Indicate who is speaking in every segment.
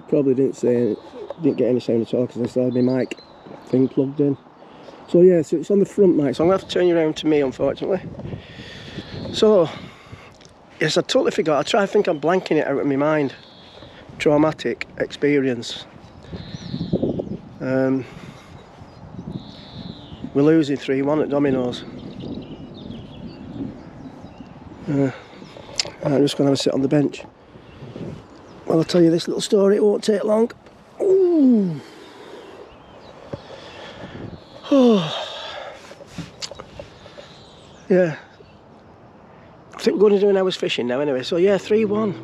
Speaker 1: probably didn't get any sound at all because I still had my mic thing plugged in. So yeah, so it's on the front mic, so I'm going to have to turn you around to me, unfortunately. So, yes, I totally forgot. I think I'm blanking it out of my mind. Traumatic experience. We're losing 3-1 at Domino's. I'm just going to have a sit on the bench. Well, I'll tell you this little story, it won't take long. Ooh. Oh. Yeah. I think we're going to do an hour's fishing now anyway, so yeah, 3-1.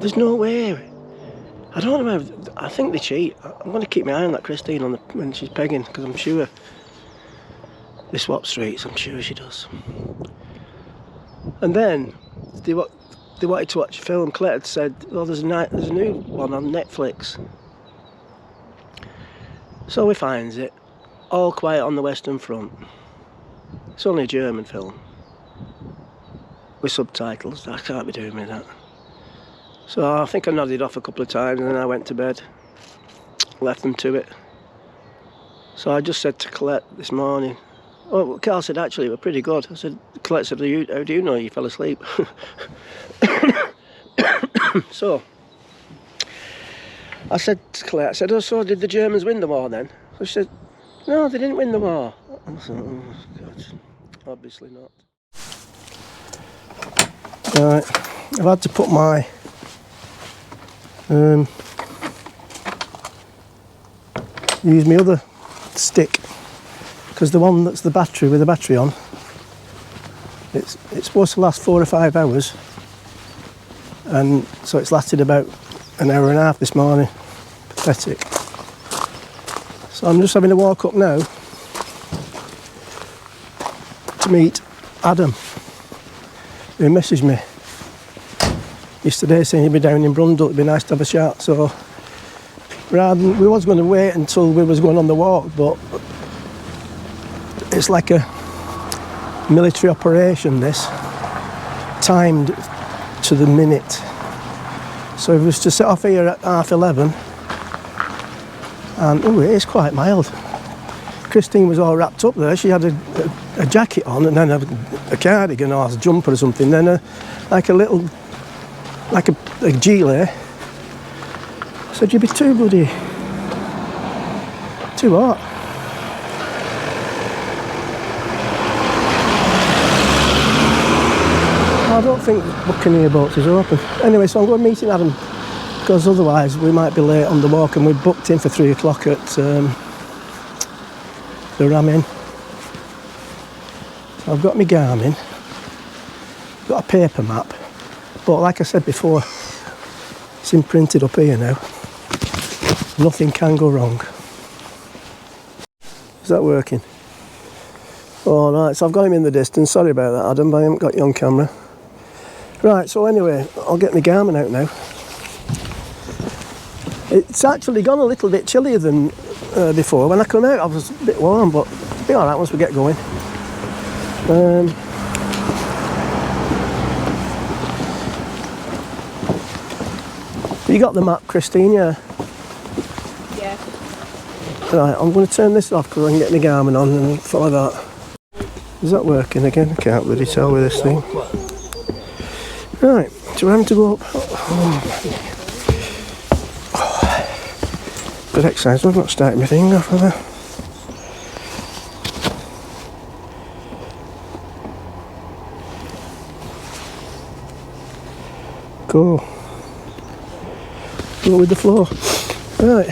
Speaker 1: There's no way. I don't know, I think they cheat. I'm going to keep my eye on that Christine when she's pegging, because I'm sure they swap streets, I'm sure she does. And then, they wanted to watch a film. Colette had said, oh, there's a new one on Netflix. So we finds it, All Quiet on the Western Front. It's only a German film. With subtitles, I can't be doing with that. So I think I nodded off a couple of times and then I went to bed. Left them to it. So I just said to Colette this morning, oh, Carl said actually we're pretty good. I said, Colette said, how do you know you fell asleep? So I said to Colette, I said, oh, so did the Germans win the war then? So she said, no, they didn't win the war. I said, oh God, obviously not. Right, I've had to put my use my other stick, because the one that's the battery with the battery on, it's supposed to last 4 or 5 hours, and so it's lasted about an hour and a half this morning. Pathetic. So I'm just having a walk up now to meet Adam, who messaged me yesterday saying he'd be down in Brundle, it'd be nice to have a chat. So rather than, we was going to wait until we was going on the walk, but it's like a military operation, this, timed to the minute. So if we was to set off here at 11:30, and oh, it is quite mild. Christine was all wrapped up there. She had a jacket on and then a cardigan or a jumper or something, then like a little, like a gilet. I said, you'd be too bloody, too hot. I don't think Buccaneer Boats is open. Anyway, so I'm going meeting Adam, because otherwise we might be late on the walk, and we've booked in for 3 o'clock at the Ram Inn. So I've got my Garmin, got a paper map, but like I said before, it's imprinted up here now. Nothing can go wrong. Is that working? Oh, right, so I've got him in the distance. Sorry about that, Adam, but I haven't got you on camera. Right, so anyway, I'll get my Garmin out now. It's actually gone a little bit chillier than before. When I come out I was a bit warm, but it'll be alright once we get going. You got the map, Christine, yeah?
Speaker 2: Yeah.
Speaker 1: Right, I'm going to turn this off because I can get my Garmin on and follow that. Is that working again? I can't really tell with this thing. Right, so we're having to go up. Good exercise, I've not started my thing off of there. Go with the flow. Right.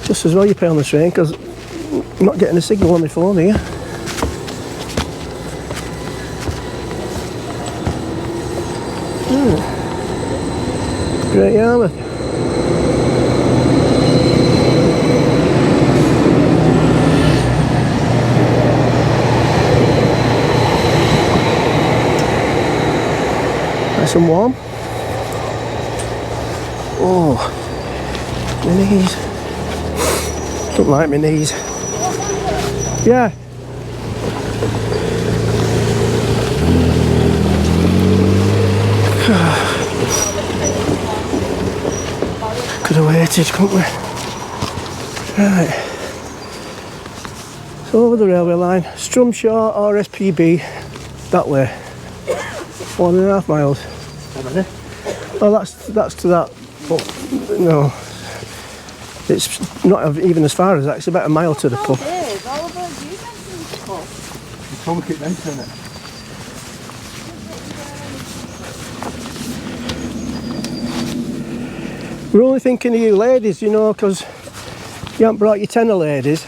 Speaker 1: Just as well you pay on the train, because I'm not getting a signal on my phone here. Great Yarmouth. Nice and warm. Oh, my knees. Don't like my knees. Yeah. Could have waited, couldn't we? Right. So over the railway line, Strumshaw RSPB, that way. 1.5 miles. Oh, that's to that. But no, it's not even as far as that. It's about a mile to the pub.
Speaker 2: All about you mentioned
Speaker 3: You told me to keep mentioning it.
Speaker 1: We're only thinking of you ladies, you know, because you haven't brought your tenner ladies.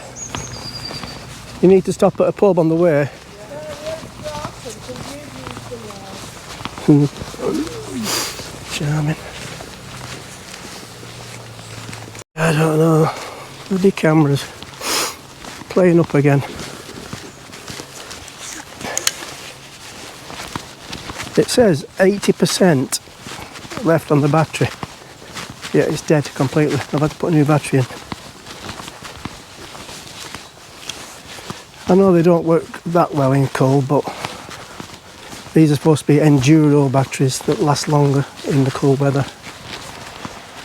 Speaker 1: You need to stop at a pub on the way. Charming. I don't know. Bloody cameras. Playing up again. It says 80% left on the battery. Yeah, it's dead completely. I've had to put a new battery in. I know they don't work that well in cold, but these are supposed to be enduro batteries that last longer in the cold weather.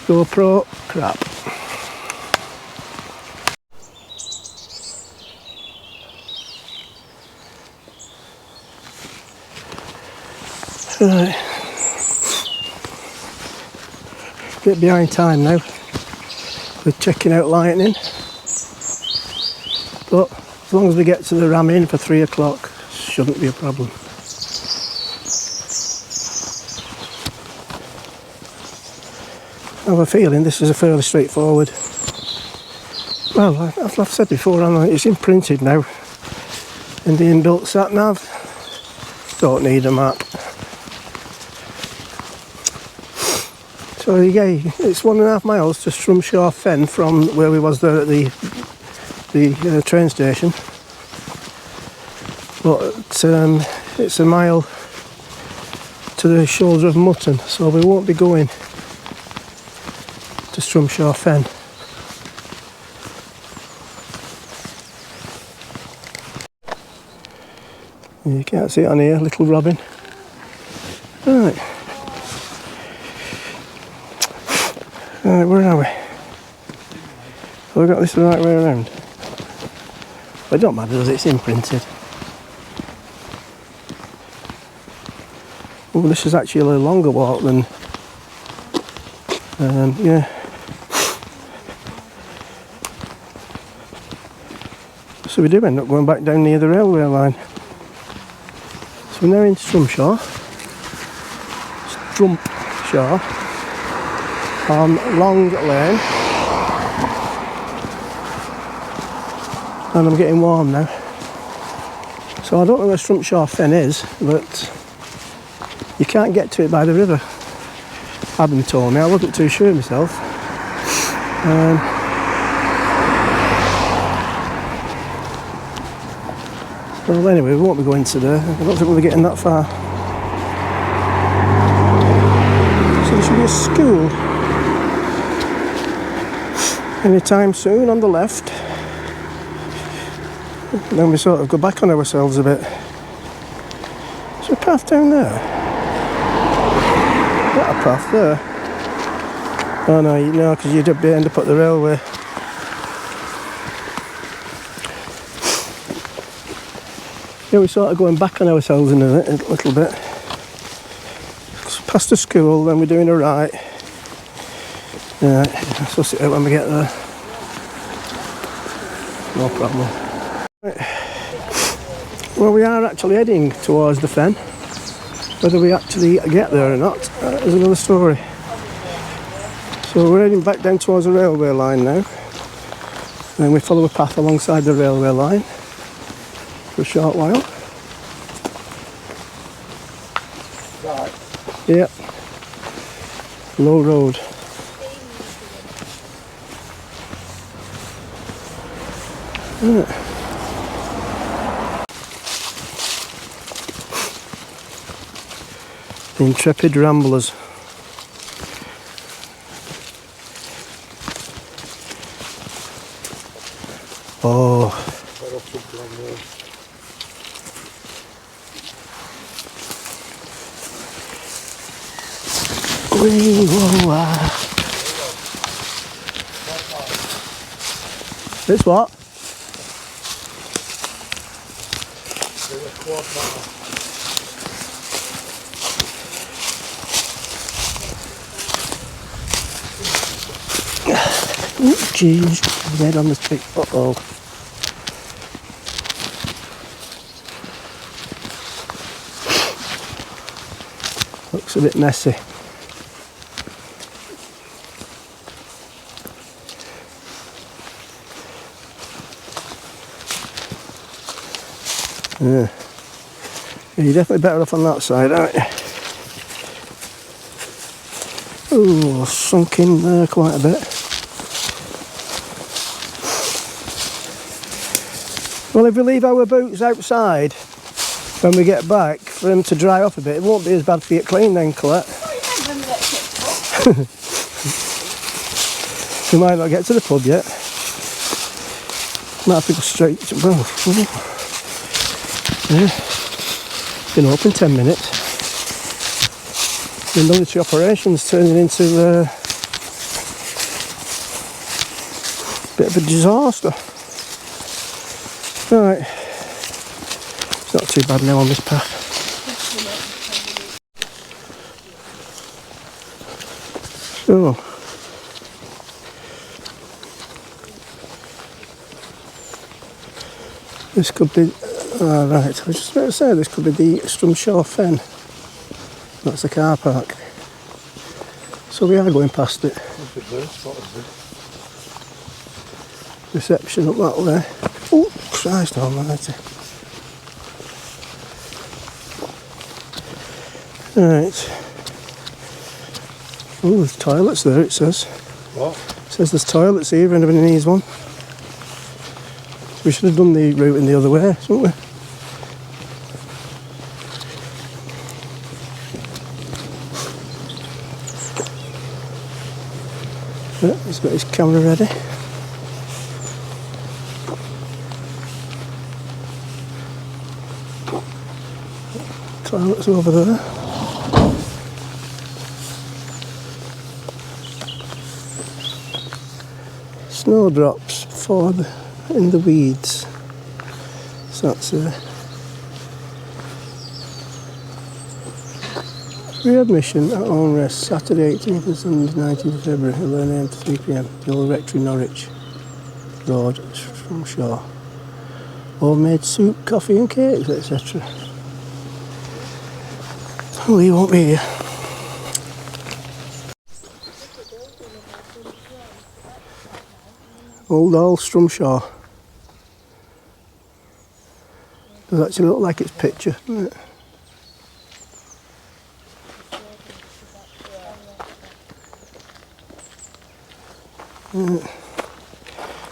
Speaker 1: GoPro, crap. Right. Bit behind time now. We're checking out lightning. But as long as we get to the ram in for 3 o'clock, shouldn't be a problem. I have a feeling this is a fairly straightforward. Well, I've said before, it's imprinted now. And the inbuilt sat nav. Don't need a map. So yeah, it's 1.5 miles to Strumshaw Fen from where we was there at the train station. But it's a mile to the shoulder of mutton, so we won't be going to Strumshaw Fen. You can't see it on here, little robin. Right. Right, where are we? Have we got this the right way around? But it don't matter, does it? It's imprinted. Oh, this is actually a little longer walk than... yeah. So we do end up going back down near the railway line. So we're now in Strumshaw. On Long Lane, and I'm getting warm now. So I don't know where Strumshaw Fen is, but you can't get to it by the river. Adam told me, I wasn't too sure myself. Well, anyway, we won't be going to there. I don't think we'll be getting that far. So there should be a school anytime soon on the left. And then we sort of go back on ourselves a bit. Is there a path down there? Not a path there. Oh no, because you'd end up at the railway. Yeah, we're sort of going back on ourselves in a little bit. Past the school, then we're doing a right. Right, I'll suss it out when we get there. No problem. Right. Well, we are actually heading towards the Fen. Whether we actually get there or not is another story. So we're heading back down towards the railway line now. And then we follow a path alongside the railway line for a short while.
Speaker 3: Right.
Speaker 1: Yep. Low road. Right. The Intrepid Ramblers. Oh. Wee, whoa, This what? Oh, jeez, dead on the stick. Uh-oh. Looks a bit messy. Yeah. You're definitely better off on that side, aren't you? Oh, sunk in there quite a bit. Well, if we leave our boots outside when we get back for them to dry off a bit, it won't be as bad for you to clean then, Colette. We might not get to the pub yet. Might have to go straight to... Well, yeah. Been open 10 minutes. The military operations turning into a bit of a disaster. Right, it's not too bad now on this path. So, this could be, right, I was just about to say this could be the Strumshaw Fen. That's the car park. So we are going past it. Reception up that way. Oh, Christ almighty. Right. Oh, there's toilets there, it says.
Speaker 3: What?
Speaker 1: It says there's toilets here if anybody needs one. We should have done the route in the other way, shouldn't we? Yeah, he's got his camera ready. Toilets over there. Snowdrops for in the weeds. So that's free admission at own rest, Saturday 18th and Sunday 19th of February, 11 AM to 3 PM, the Old Rectory, Norwich Road, from shore. Homemade soup, coffee and cakes, etc. We won't be here. Old Strumshaw. Does actually look like its picture, doesn't it?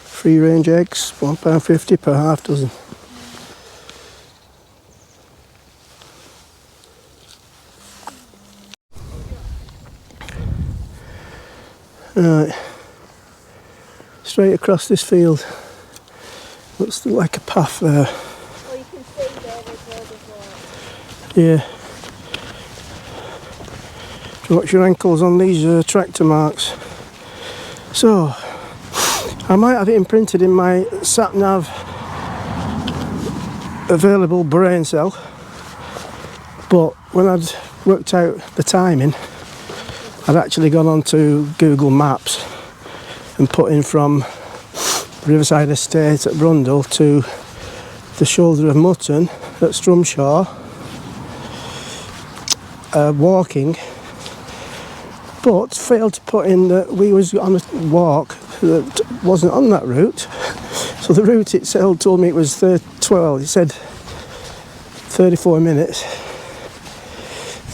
Speaker 1: Free range eggs, £1.50 per half dozen. Right, straight across this field. Looks like a path there.
Speaker 2: Well, you can see there there's loads of water.
Speaker 1: Yeah. Watch your ankles on these tractor marks. So, I might have it imprinted in my sat-nav available brain cell, but when I'd worked out the timing, I'd actually gone onto Google Maps and put in from Riverside Estate at Brundle to the Shoulder of Mutton at Strumshaw, walking, but failed to put in that we was on a walk that wasn't on that route. So the route itself told me it was 12, it said 34 minutes.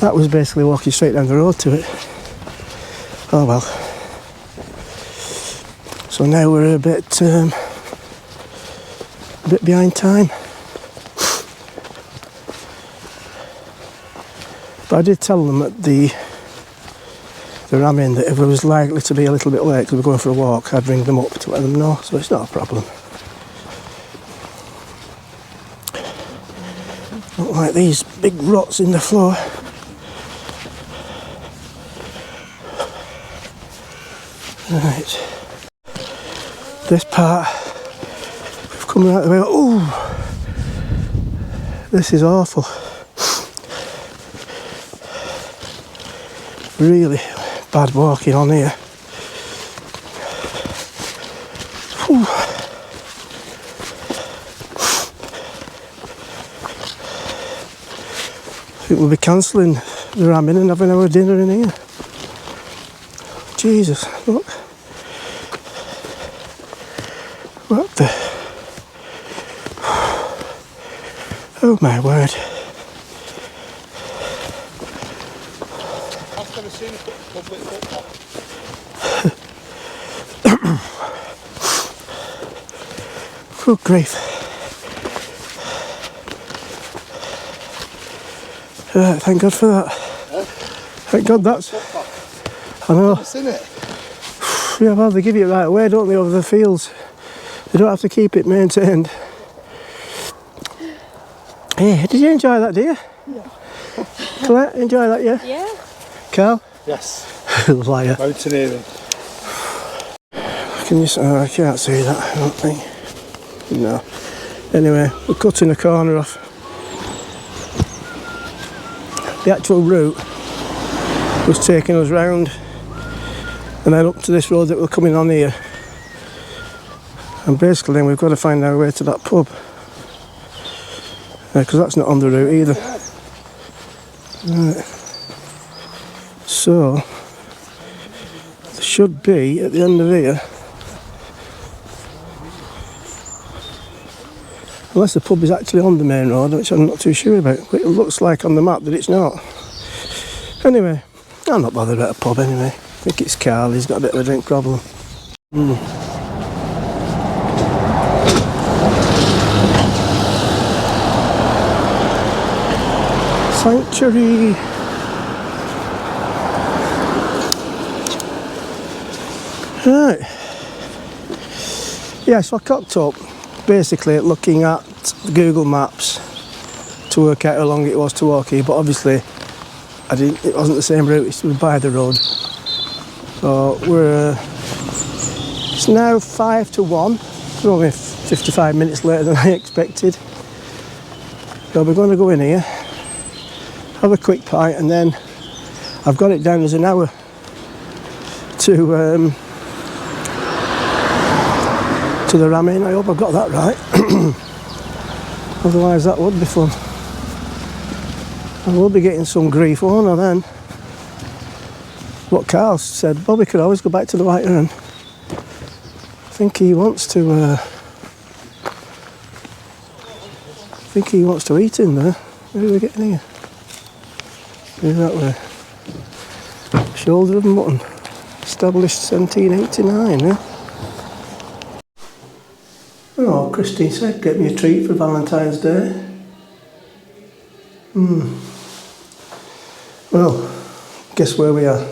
Speaker 1: That was basically walking straight down the road to it. Oh well. So now we're a bit behind time. But I did tell them at the ramming that if it was likely to be a little bit late because we're going for a walk, I'd ring them up to let them know, so it's not a problem. Look like these big ruts in the floor. Right. This part, we've come right the way. Ooh! This is awful. Really bad walking on here. Whew. I think we'll be cancelling the ramming and having our dinner in here. Jesus, look. What the... Oh my word.
Speaker 3: I've never seen a public football.
Speaker 1: Good grief. Right, thank God for that. Thank God that's... I know.
Speaker 3: I've seen it.
Speaker 1: Yeah, well, they give you it right away, don't they, over the fields. They don't have to keep it maintained. Hey, did you enjoy that, dear?
Speaker 2: Yeah.
Speaker 1: Colette, enjoy that, yeah?
Speaker 2: Yeah.
Speaker 1: Carl?
Speaker 3: Yes.
Speaker 1: Liar.
Speaker 3: Mountaineering.
Speaker 1: Can you... Oh, I can't see that, I don't think. No. Anyway, we're cutting a corner off. The actual route was taking us round and then up to this road that we're coming on here. And basically then we've got to find our way to that pub. Because that's not on the route either. Right. So, there should be at the end of here. Unless the pub is actually on the main road, which I'm not too sure about. But it looks like on the map that it's not. Anyway, I'm not bothered about a pub anyway. I think it's Carl, he's got a bit of a drink problem. Sanctuary. Right. Yeah, so I cocked up basically looking at Google Maps to work out how long it was to walk here, but obviously it wasn't the same route, it was by the road. So it's now 5 to 1, we're only 55 minutes later than I expected. So we're going to go in here, have a quick pint, and then I've got it down as an hour to the ramming. I hope I've got that right. Otherwise that would be fun. I will be getting some grief, won't I then? What Carl said, Bobby could always go back to the White Heron. I think he wants to eat in there. Where are we getting here? Where's that way? Shoulder of mutton. Established 1789, yeah? Oh, Christine said, get me a treat for Valentine's Day. Well, guess where we are?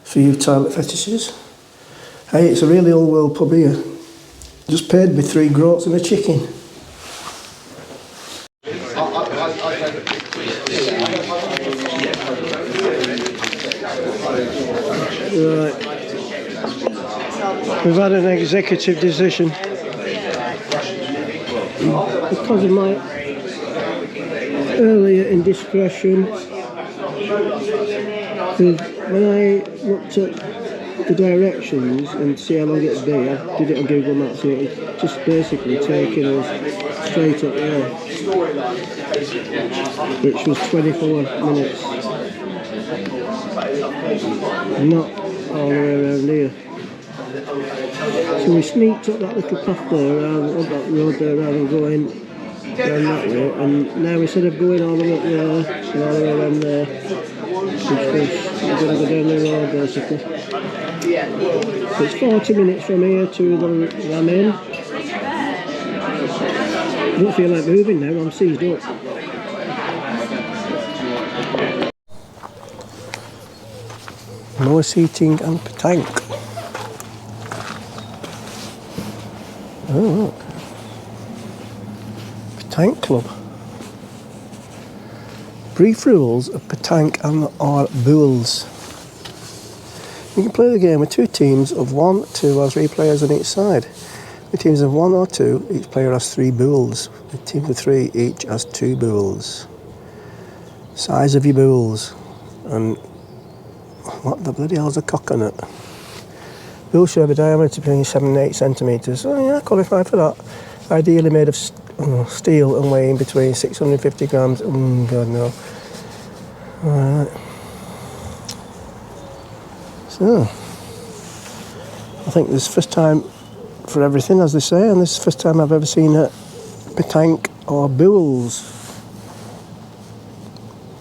Speaker 1: For you toilet fetishes. Hey, it's a really old world pub here. Just paid me 3 groats and a chicken. Right. We've had an executive decision. Because of my earlier indiscretion, when I looked at the directions and see how long it'd be, I did it on Google Maps and it was just basically taking us straight up there, which was 24 minutes, not all the way around here. So we sneaked up that little path there, around, up that road there, rather than going down that way, and now instead of going all the way up there and all the way around there, we're going to go down the road basically. So it's 40 minutes from here to the ramming. I don't feel like moving now, I'm seized up. No seating and tank. Oh, look. Tank Club. Brief rules of petanque and or boules. You can play the game with 2 teams of 1, 2 or 3 players on each side. With teams of 1 or 2, each player has 3 boules. With teams of 3, each has 2 boules. Size of your boules. And what the bloody hell's a coconut? Boules should have a diameter between 7 and 8 centimetres. Oh yeah, qualified for that. Ideally made of steel and weighing between 650 grams. God no. Alright. So, I think this is the first time for everything, as they say, and this is the first time I've ever seen a petanque or boules.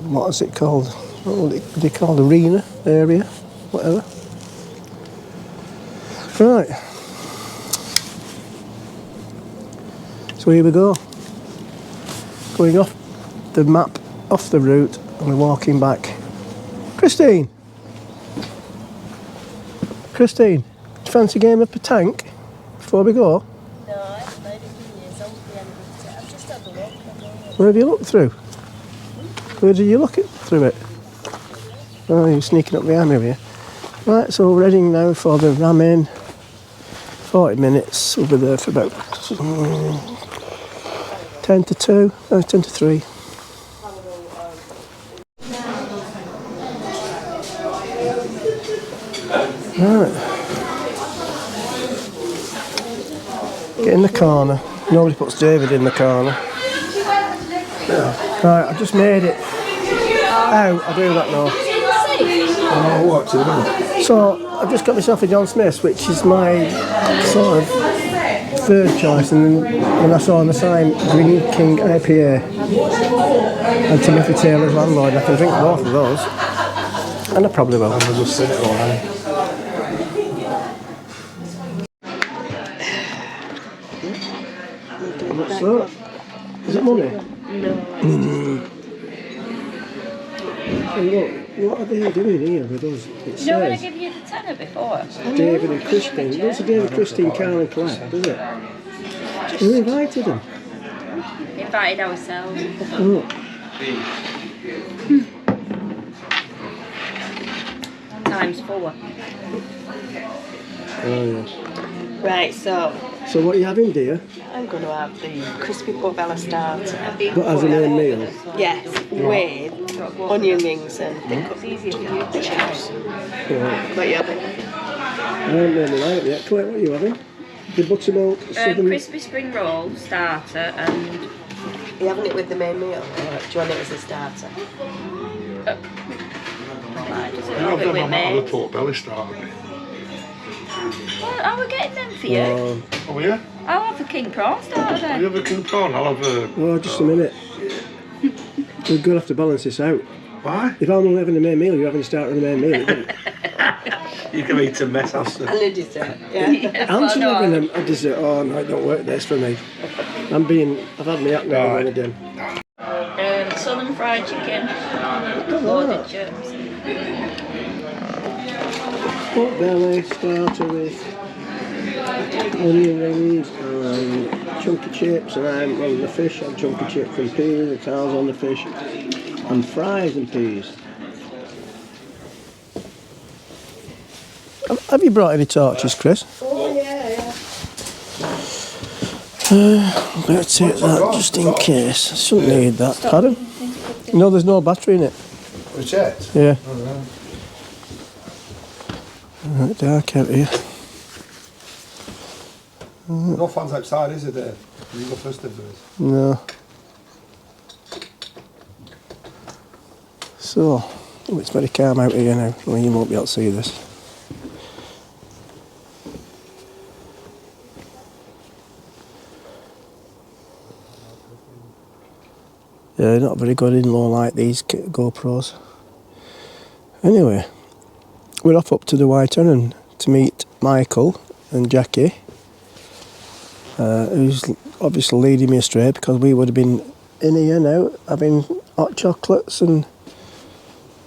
Speaker 1: What is it called? What would it be called? Arena area? Whatever. Right. So here we go. Going off the map, off the route, and we're walking back. Christine! Christine, do you fancy a game of petanque before we go?
Speaker 2: No, I haven't played it in years. I've just had a look.
Speaker 1: Where have you looked through? Where did you look through it? Oh, you're sneaking up behind me here. Right, so we're heading now for the ramen. 40 minutes, we'll be there for about 10 to 2, no, 10 to 3. Right. Get in the corner. Nobody puts David in the corner. Right, I just made it. Ow, I do that now.
Speaker 3: Oh, what to do?
Speaker 1: So, I've just got myself a John Smith's, which is my sort of third choice, and then when I saw on the sign Green King IPA and Timothy Taylor's Landlord, I can drink both of those. And I probably will.
Speaker 3: I'll just sit it all right.
Speaker 1: What's that? Is it money?
Speaker 2: No.
Speaker 1: Hey, look, what are they doing here with us? It
Speaker 2: You know when I
Speaker 1: says
Speaker 2: give you the tenner before?
Speaker 1: David and Christine. What's the David, Christine, Carl and Claire, does it? Who invited them?
Speaker 2: Invited ourselves.
Speaker 1: Oh.
Speaker 2: Times 4.
Speaker 1: Oh, yeah.
Speaker 4: Right, so
Speaker 1: So what are you having, dear?
Speaker 4: I'm going to have the crispy portobello starter.
Speaker 1: But as a main meal?
Speaker 4: Yes, with onion rings and thick cut chips.
Speaker 1: Right.
Speaker 4: What you having?
Speaker 1: I haven't really like it yet. Claire, what are you having? The buttermilk, southern...
Speaker 2: Crispy spring roll, starter, and...
Speaker 4: You having it with the main meal? Or do you want it as a starter?
Speaker 2: Just a
Speaker 3: I
Speaker 2: little
Speaker 3: have
Speaker 2: bit
Speaker 3: them
Speaker 2: with
Speaker 3: on
Speaker 2: me.
Speaker 3: the pork belly starter.
Speaker 2: Well, I will get them for you.
Speaker 3: Oh, yeah?
Speaker 2: I'll have the king prawn starter
Speaker 3: You
Speaker 2: then.
Speaker 3: have a king prawn, I'll have a...
Speaker 1: Oh, just a minute. We're going to have to balance this out.
Speaker 3: Why?
Speaker 1: If I'm only having the main meal, you're having to start with the main meal.
Speaker 3: You can eat a mess after.
Speaker 4: And a dessert, yeah.
Speaker 1: I'm just having a dessert. Oh, no, it don't work this for me. I've had my act now
Speaker 3: Right.
Speaker 1: again.
Speaker 2: Southern fried chicken, loaded chips.
Speaker 1: Pork belly starter with onion rings and chunky chips, and I'm on the fish and chunky chips and peas, the towels on the fish, and fries and peas. Have you brought any torches, Chris?
Speaker 4: Oh, yeah.
Speaker 1: I'm going to take that just in case. I shouldn't need that. Pardon? No, there's no battery in it.
Speaker 3: The jet?
Speaker 1: Yeah. Right, dark out here.
Speaker 3: No fans outside, is it, Dave? You go first, Dave.
Speaker 1: No. So, it's very calm out here now. Well, you won't be able to see this. Yeah, not very good in low light, these GoPros. Anyway, we're off up to the White Heron to meet Michael and Jackie, who's obviously leading me astray because we would have been in here now having hot chocolates and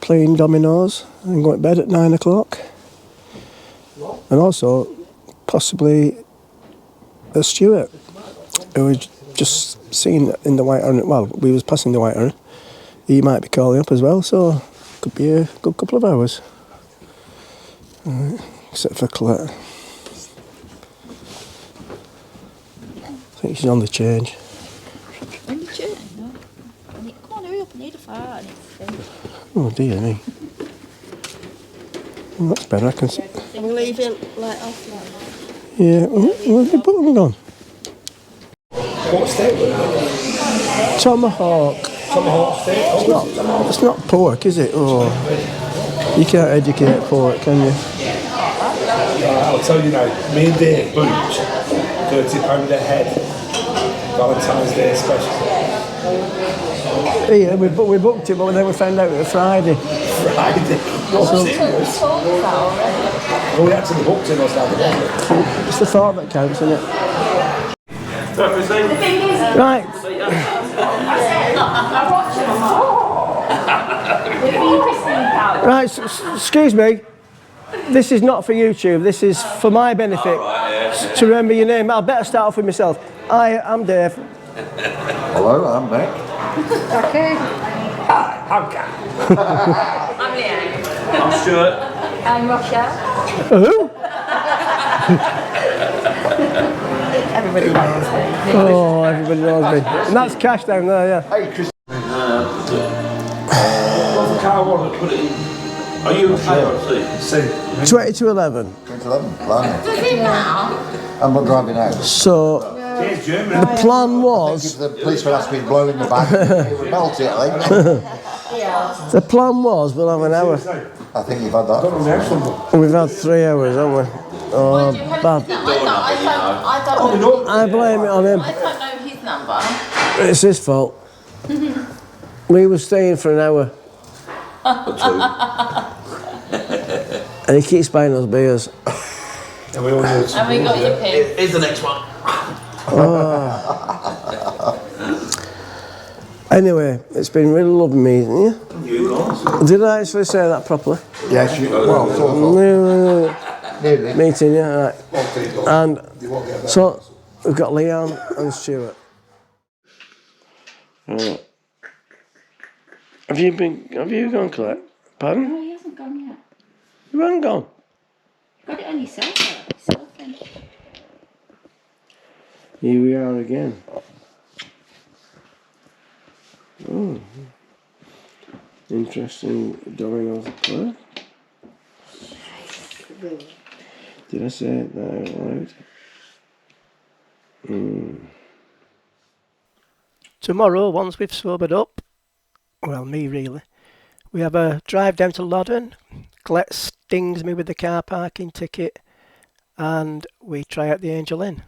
Speaker 1: playing dominoes and going to bed at 9 o'clock. And also, possibly a Stuart, who was just seen in the White Heron. Well, we was passing the White Heron, he might be calling up as well, so could be a good couple of hours. Right, except for Colette. I think she's on the change.
Speaker 2: When you turn, no. Come on, hurry up, I need a fart.
Speaker 1: Oh dear me. Well, that's better, I can see.
Speaker 4: I'm leaving light off now.
Speaker 1: Yeah, where's the button gone?
Speaker 3: What steak?
Speaker 1: Tomahawk.
Speaker 3: Tomahawk steak?
Speaker 1: It's not pork, is it? Oh, you can't educate pork, can you?
Speaker 3: I'll tell you now, me and Dave booked £30 a head. Valentine's Day special.
Speaker 1: Yeah, we booked it, but then we found out it was Friday.
Speaker 3: Friday? No, serious? Well, we actually booked it last night.
Speaker 1: It's the thought that counts, isn't it? Right. Right, excuse me. This is not for YouTube, this is for my benefit. To remember your name. I'll better start off with myself. Hi, I'm Dave.
Speaker 5: Hello, I'm Nick.
Speaker 2: Okay.
Speaker 3: I'm Cat.
Speaker 2: I'm Leanne.
Speaker 6: I'm Stuart.
Speaker 2: I'm Rochelle.
Speaker 1: Who?
Speaker 2: Everybody knows me.
Speaker 1: Oh, everybody knows me. And that's Cash down there, yeah.
Speaker 5: Hey, Chris.
Speaker 6: What's the car one? Put it in. Are you A or C?
Speaker 1: 20 to 11.
Speaker 5: 11, blimey. I'm not driving out.
Speaker 1: So, the plan was...
Speaker 5: If the policeman asked me to blow in the back, it would melt it, I think.
Speaker 1: The plan was we'll have an hour.
Speaker 5: I think you've had that.
Speaker 1: We've had 3 hours, haven't we? Oh, bad. I blame it on him.
Speaker 2: I don't know his number.
Speaker 1: It's his fault. We were staying for an hour. And he keeps buying us beers.
Speaker 3: And we all know it's
Speaker 2: And we got your pin.
Speaker 6: Here's the next one.
Speaker 1: Anyway, it's been really lovely meeting you.
Speaker 6: You guys.
Speaker 1: Did I actually say that properly?
Speaker 5: Yes, you well, sort of. Nearly.
Speaker 1: Meeting you, right. And so we've got Leanne and Stuart. Right. Have you gone, Colette? Pardon?
Speaker 2: No, he hasn't gone yet.
Speaker 1: You haven't gone?
Speaker 2: Got it on yourself, then.
Speaker 1: Here we are again. Oh, interesting dominoes play. Did I say it that out loud? Tomorrow, once we've sobered up, well, me really, we have a drive down to Loddon. Colette stings me with the car parking ticket, and we try out the Angel Inn.